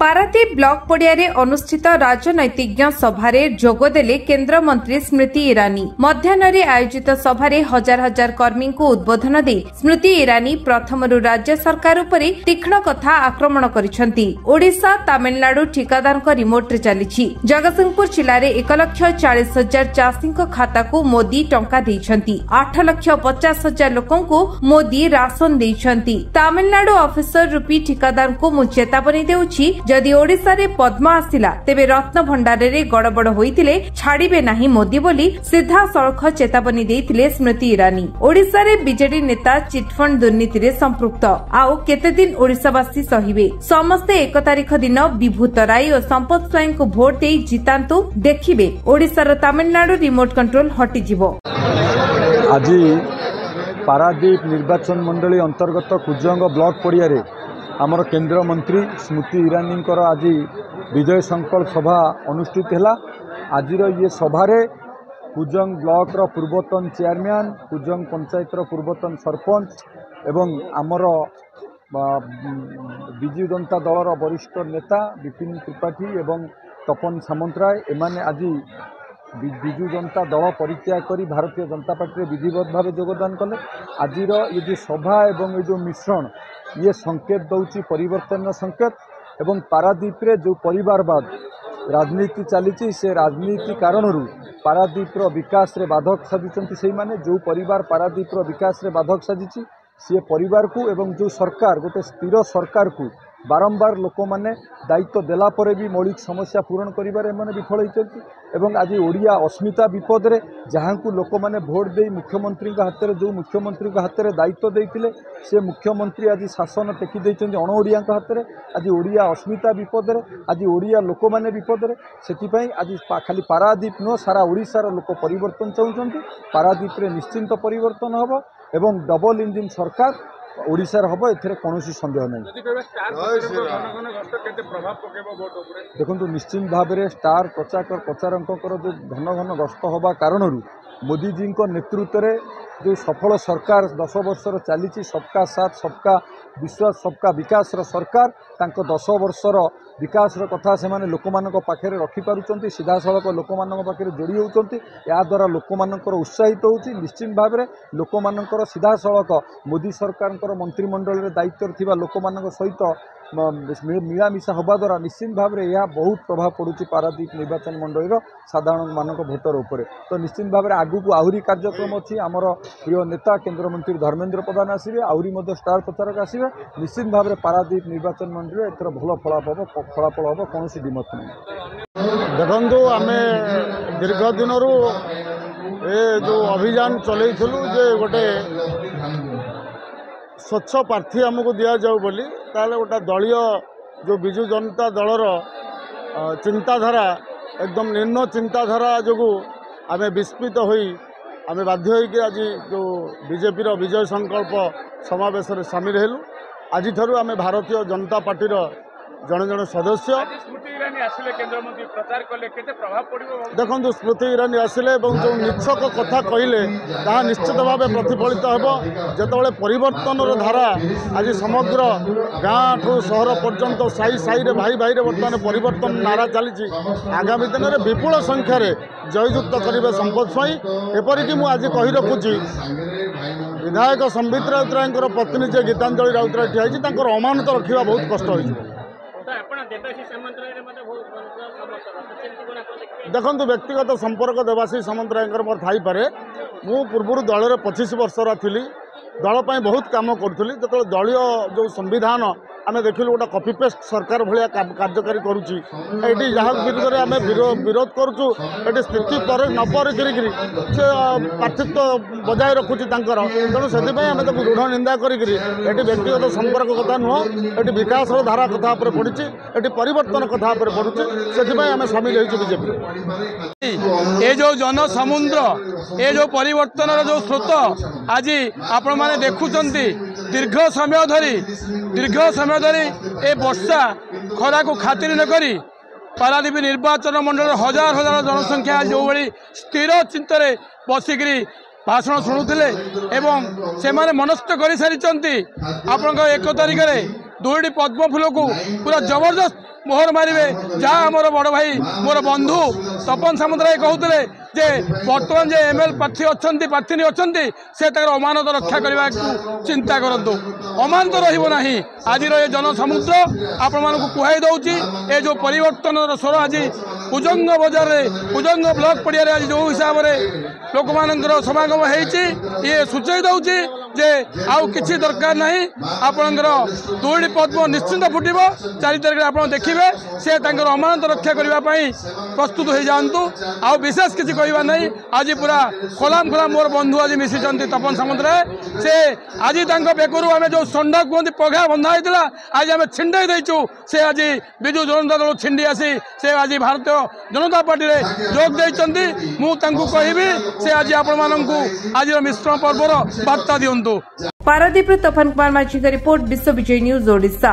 Paradip block पड़ियारे अनुष्ठित राजनैतिज्ञ सभारे जोगदेले केंद्र मंत्री स्मृति ईरानी। मध्याह्न आयोजित सभारे हजार हजार कर्मी को उद्बोधन दे स्मृति ईरानी प्रथमरु राज्य सरकार उपरे तीक्ष्ण कथा आक्रमण करिसेंती। ओडिशा तमिलनाडु ठिकादार रिमोट रे चलीछि। जगतसिंहपुर जिले में 1,40,000 चाषी खाता को मोदी टंका देइछंती। 8,50,000 लोकों को मोदी राशन देइछंती। तमिलनाडु ऑफिसर रूपी ठिकादार को मु चेतावनी देउछि, जदि ओडिशा रे पद्म आसिला तेबे रत्न भंडार रे गड़बड़ होइतिले छाड़िबे नाही मोदी बोली सीधा सड़क चेतावनी देइतिले स्मृति ईरानी। ओडिशा रे बीजेडी नेता चिटफंड दुर्नीति रे संपृक्त। आउ केते दिन ओडिशावासी सहिबे? समस्ते 1 तारिख दिन विभूत राय और संपत स्वाई को भोट दे जितांतु, देखिबे ओडिशार तमिलनाडु रिमोट कंट्रोल हटि जिवो। आज पारादीप निर्वाचन मंडली अंतर्गत कुजंग ब्लॉक पड़ियारे आमर केंद्र मंत्री स्मृति ईरानी आज विजय संकल्प सभा अनुष्ठित है। आज ये सभारे कुजंग ब्लॉक रो पूर्वतन चेयरमैन, कुजंग पंचायत रो पूर्वतन सरपंच एवं आमर विजु जनता दल रो वरिष्ठ नेता विपिन त्रिपाठी एवं तपन सामंतराय एमाने आज विजु जनता दल परित्याग करी भारतीय जनता पार्टी विधिवत भाव योगदान कले। आज ये जो सभा एवं ये जो मिश्रण ये संकेत दौची परिवर्तन संकेत एवं पारादीप रे जो परिवारवाद राजनीति चली से राजनीति कारणरू पारादीप रो विकास रे बाधक साजिचंती। से माने जो परिवार पारादीप रो विकास रे बाधक साजिची से परिवार को एवं जो सरकार गोटे स्थिर सरकार को बारंबार लोक मैंने दायित्व देला परे भी मौलिक समस्या पूरण करिबारे एमाने विफल होइचंती। एवं आज ओडिया अस्मिता विपद रे जहां को लोक मैंने भोट दे मुख्यमंत्री हाथ में जो मुख्यमंत्री हाथ में दायित्व देइतिले से मुख्यमंत्री आज शासन टेकी देइचंती अण ओडिया हाथ में। आज ओडिया अस्मिता विपद रे, आज ओडिया लोक मैंने विपद रे, सेतिपई आज खाली पारादीप न सारा ओडिशार लोक परिवर्तन चाहूचंती। पारादीप रे निश्चिंत परिवर्तन हबो एवं डबल इंजिन सरकार ओडिशार हम ए कौन सन्देह नहीं। देखो निश्चित भाव में स्टार प्रचारकों जो घन घन गस्त हवा कारण मोदी जी नेतृत्व में जो सफल सरकार 10 वर्षर चली सबका साथ सबका विश्वास सबका विकास सरकार 10 वर्षर विकास कथा से माने लोक मान पाखे रखिपार सीधा सड़क लोक मान पाखे जोड़ी होती। या द्वारा लोक मान उत्साहित होती। निश्चित भाव में लोक मान सीधा सड़क मोदी सरकार मंत्रिमंडल दायित्व थी लोक मान सहित मिलामिशा हवा द्वारा निश्चित भाव में यह बहुत प्रभाव पड़ुची पारादीप निर्वाचन मंडल साधारण मानक भोटर उपर। तो निश्चित भाव में आगू को आहरी कार्यक्रम अच्छी। आमर प्रिय नेता केंद्र मंत्री धर्मेंद्र प्रधान आसवे, आहरी स्टार प्रचारक आसवे। निश्चित भाव में पारादीप निर्वाचन मंडल एथर भल फलाफल हम कौन दिमत नहीं। देखु आम दीर्घ दिन जो अभियान चलू जे गोटे स्वच्छ प्रार्थी आमको दि जाऊ बोली ताले गोटा दलीय जो विजु जनता दलर चिंताधारा एकदम निम्न चिंताधारा जो आम विस्मित होई आम बाध्य होगी आज जो बीजेपी विजय संकल्प समावेश में सामिल हेलु। आज ठारू आम भारतीय जनता पार्टी जड़े जड़े सदस्य देखो स्मृति ईरानी आसिले जो निच्छक कथा कहले ताहा निश्चित भाव प्रतिफलित हो जिते परिवर्तन धारा आज समग्र गाँ ठू सहर पर्यंत साई साई रे भाई भाई रे बर्तमान परिवर्तन नारा चली। आगामी दिन में विपुल संख्यार जययुक्त करेंगे संपत स्वाई। एपरिक मुझे आज कही रखुची विधायक संबित राउतराय पत्नी जे गीतांजलि राउतराय ठिया अमानत रखा बहुत कष्ट हो। देखो व्यक्तिगत संपर्क देवाशीष सामंतराय मोर थाई पारे। मु पूर्व दल 25 वर्षर थी, दल बहुत काम करी जो दलीय जो संविधान आम देखिलु गोटे कॉपी पेस्ट सरकार भाया कार्यकारी करुच्ची जहाँ विरोध में आम विरोध करुचु ये स्थिति पर न परिक से पार्थित्व बजाय रखुची तेणु से आम दृढ़ निंदा करी व्यक्तिगत संपर्क कथा नुह ये विकास धारा कथा पड़ी ये परिवर्तन कथा पड़ुची से आम सामिल हो बीजेपी। ये जो जन समुद्र ये जो परिवर्तन जो स्रोत आज आपण मैंने देखुंत दीर्घ समय धरी ए वर्षा खरा को खातिर न करी पारादीप निर्वाचन मंडल हजार हजार जनसंख्या जो भाई स्थिर चिंतन बसिक भाषण शुणुले एवं से मनस्थ कर सारी आपण 1 तारिख दुईटी पद्म फूल को पूरा जबरदस्त मोहर मारे जहाँ आमर बड़ भाई मोर बंधु तपन सामंतराय कहते जे बर्तमान जे एमएल प्रार्थी अच्छा प्रार्थी अच्छा से अमानत रक्षा करने को चिंता करूँ अमानत रहा आज जनसमुद्र आपण मानक कहुई दौची ये जो परिवर्तन स्वर आज कुजंग बजार कुजंग ब्लॉक पड़िया आज जो हिसाब से लोक मान समागम ये सूचई दौची जे आउ किसी दरकार नहीं आपणकर दुईटी पद्म निश्चिंत फुटब 4 तारिख आप देखिए से अमानत रक्षा करने प्रस्तुत हो जातु आउ विशेष किसी कहवा नहीं आज पूरा खोलाम खोलाम मोर बंधु आज मिशिंट तपन सामंतराय से आज बेकरू आम जो संडा कहते पघा बंधा होता आज आम छिंडे देचु से आज विजु जनता दल छिंडी आसी से आज भारतीय जनता पार्टी में जोग देती मुझे से आज आपण मानू आज मिश्रण पर्वर वार्ता दिंतु। पारादीप तपन कुमार माझी का रिपोर्ट विश्व विजय न्यूज ओडिशा।